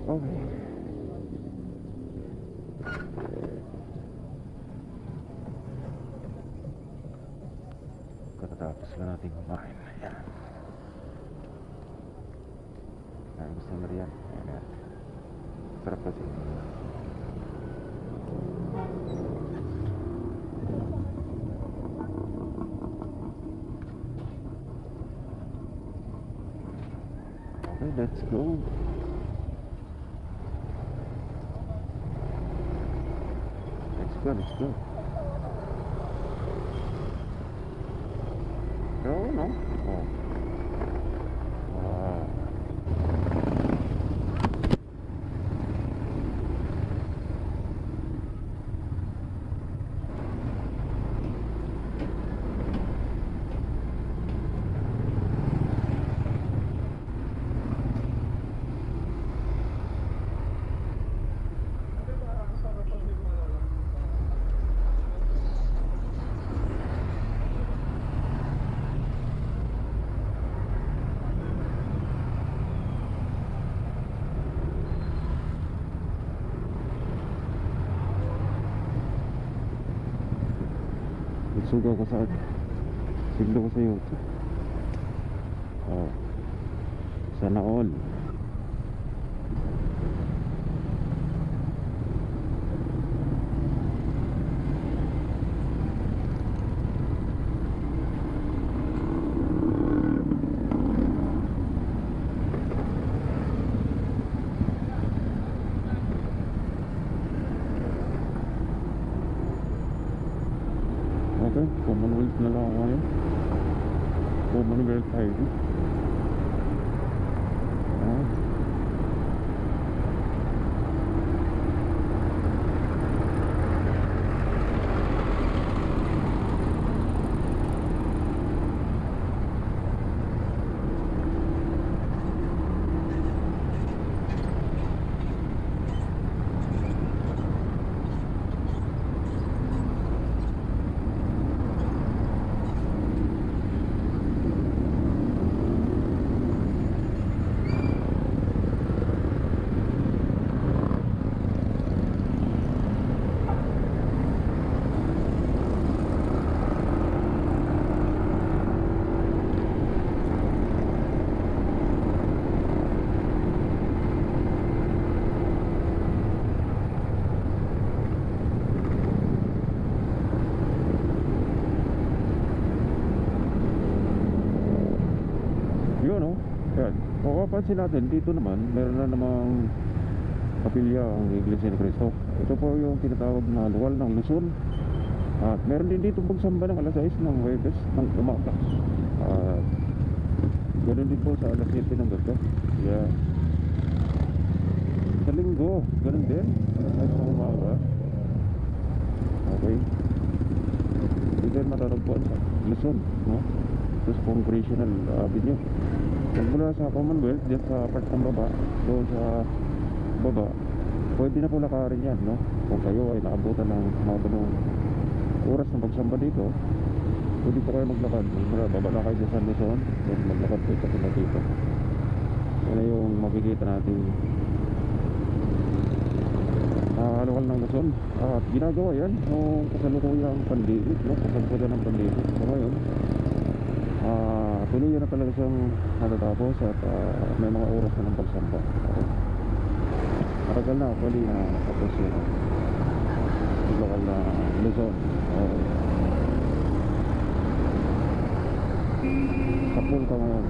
Okay. Katatapos lang natin kumain. Ayan. Ayan, gusto mo riyan. Ayan. Sarap kasi. Okay, let's go. Let's go, let's go. No, no. Oh. Wow. Suga ko sa siglo ko sa YouTube. Oh. Sana all. Okay, Commonwealth na lang ako ngayon. Commonwealth Highway. Ah. Yun, oh. Yan. Kung mapapansin natin, dito naman meron na namang kapilya ang Iglesia ni Cristo. Ito po yung tinatawag na luwal ng Luzon. At meron din dito pagsamba ng alas 6 ng Huwebes ng umaga. At ganoon din po sa alas 7 ng gabi. Yeah. Sa linggo, ganoon din, alas 6 ng umaga. Okay. Dito yung matatagpuan sa Luzon, no? Ito sa Congressional Avenue. Magmula sa Commonwealth, dyan sa part ng baba, doon sa baba, pwede na po lakarin yan, no? Kung kayo ay naabutan ng mga ganong oras na pagsamba dito, pwede po kayo maglakad. Baba na kayo sa Luzon, then maglakad po sa dito. Yan na yung makikita natin luwal ng Luzon. At ginagawa yan nung kasalukuyang pandemic, no? Kasalukuyang ng pandemic. So ngayon, tuloy na talaga siyang natatapos at may mga oras na ng pagsamba. Okay. Matagal na actually na tapos yung lokal na Luzon. Kapul ka ngayon.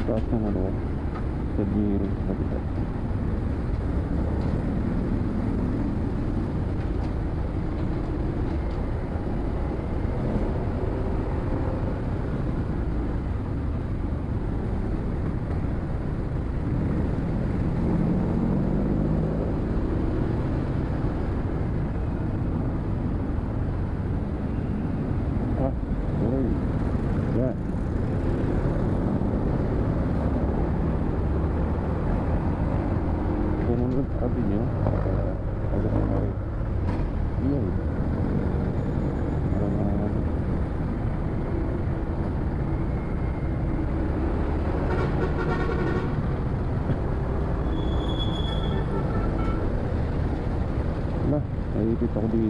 Taas ng ano sa Giri Habitat.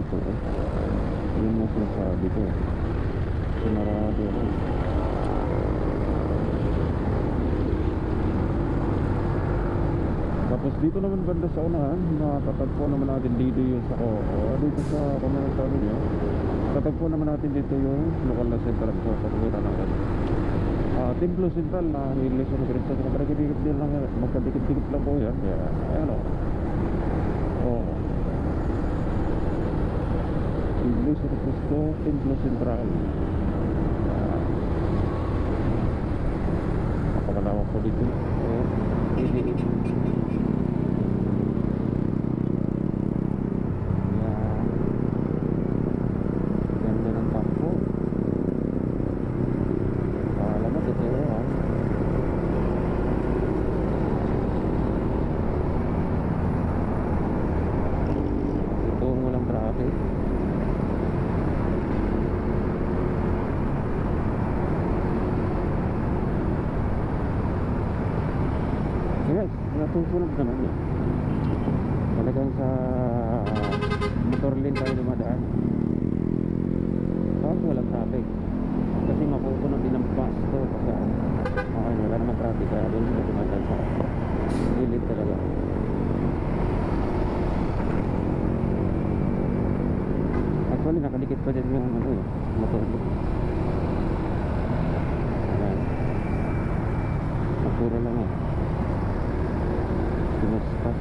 dito eh. Yun mo sinasabi ko. Sinarado ako. Tapos dito naman banda sa unahan, matatagpo naman natin dito yung sa dito sa kung ano sabi nyo, tatagpo naman natin dito yung local na central so patuloy natin. Templo Central na Iglesia ni Cristo, magkadikit din lang, magkadikit-dikit lang po yan. Kaya ayan o. Iglesia ni Cristo, Templo Central. Napakalawak po dito. Natutulog naman eh. Talagang sa motor lane tayo dumadaan. Tapos walang traffic. Kasi mapupunan din ang bus to. Kasi okay, wala naman traffic. Kaya doon sila dumadaan sa gilid talaga. Actually nakadikit pa din yung motor lane. Ayan. Magpura lang eh. Pinaspas.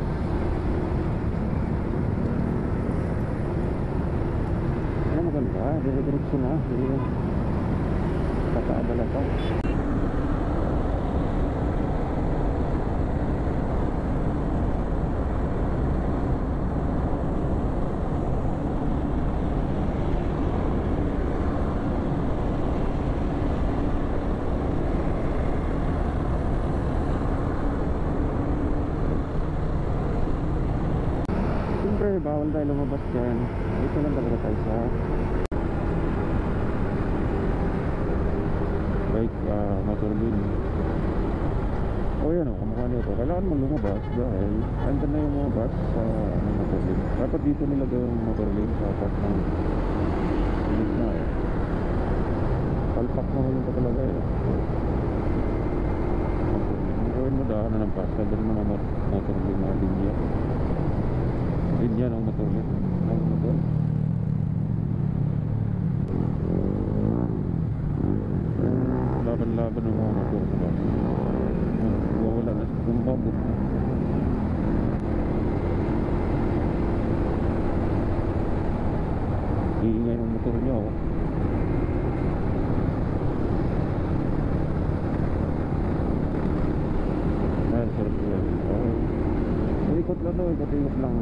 Ano maganda? Dire-diretso na. Kakaabala pa. Bawal tayo lumabas dyan. Dito lang talaga tayo sa motor lane. Yan o, kamukha nito. Kailangan mo lumabas dahil andun na yung mga bus sa motor lane. Dapat dito nilagay yung motor lane sa part ng gitna eh. Palpak na ulit talaga eh. Gawin mo daanan ng bus. Kaya mo na motor lane na linya. Linya ng motor lane. Ng motor. Laban-laban ng mga motor sa bus. Wala na sa kumbabot. Iingay ng motor niya oh. Ayan, sarap yan. Okay. Ikot lang daw, ikot lang.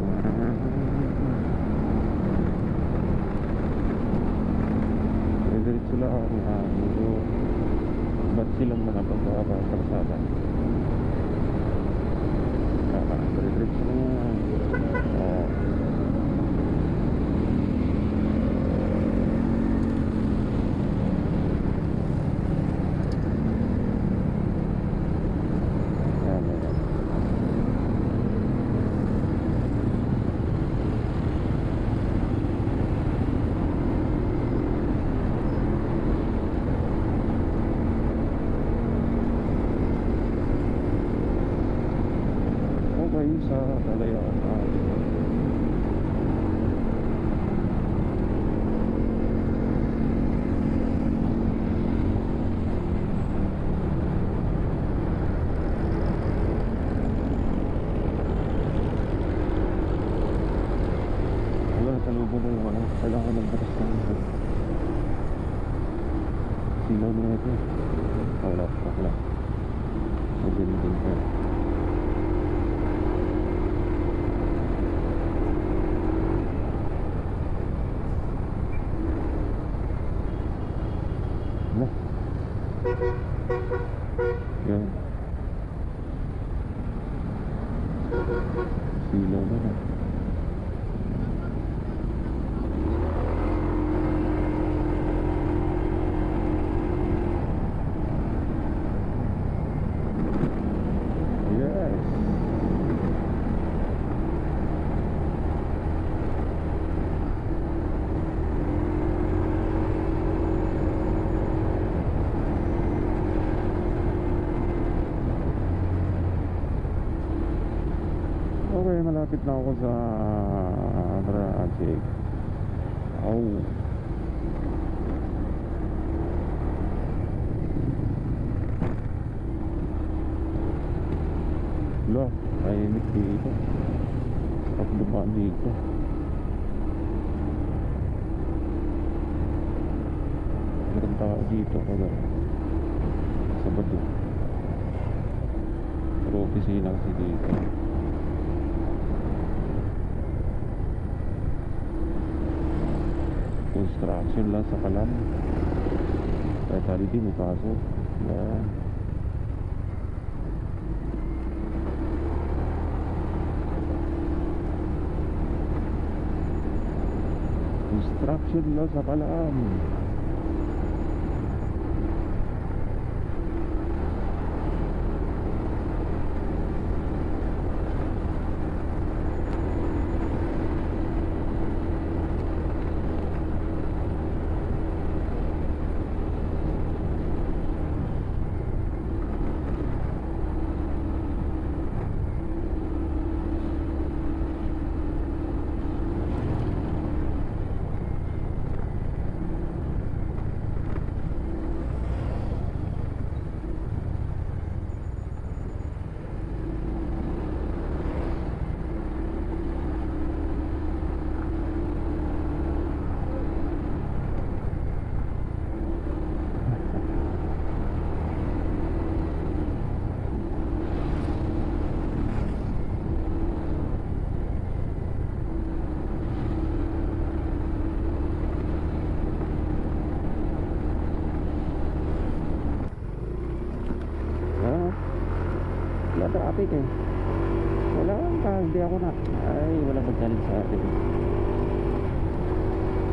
Diretso lang medyo ba't silang mga pagkakakalsada. Diretso lang yan. Sa kalayaan wala sa lubong na yung kailangan ng batas ng silaw na ito wala sa building ko yan silaw na yes malapit na ako sa traffic. Oh. Lo, tahimik dito. Sarap dumaan dito. Meron tao dito kada Sabado. Pero opisina kasi dito. Construction lang sa Kalam. Kahit holiday may pasok. Yan. Construction lang sa Kalam. Wala traffic eh. Wala ka, hindi ako na. Ay, wala mag-challenge sa atin.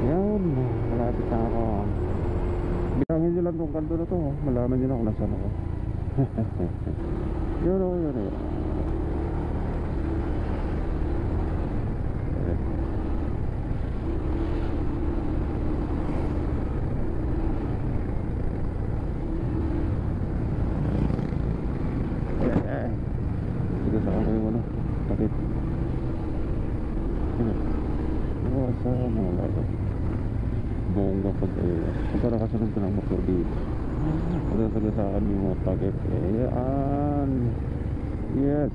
Yan, malapit na ako. Bilangin nyo lang tong kanto na to. Malaman nyo na kung nasan ako. Yun o, yun o. Sige sa ako yung ano, takip. Saan ang lahat? Bongga pag para kasunod ko ng motor dito. Pagkasagasaan yung mga takip. Ayan. Yes.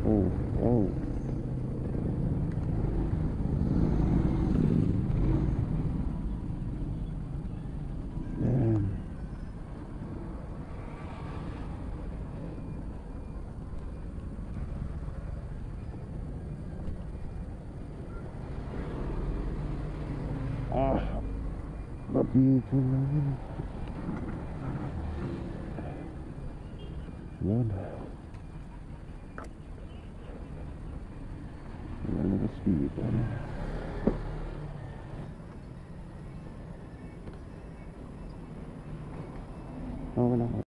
Oh, oh. Ayan. Dito lang. Yan. Yan ang speaker. Oh, wala.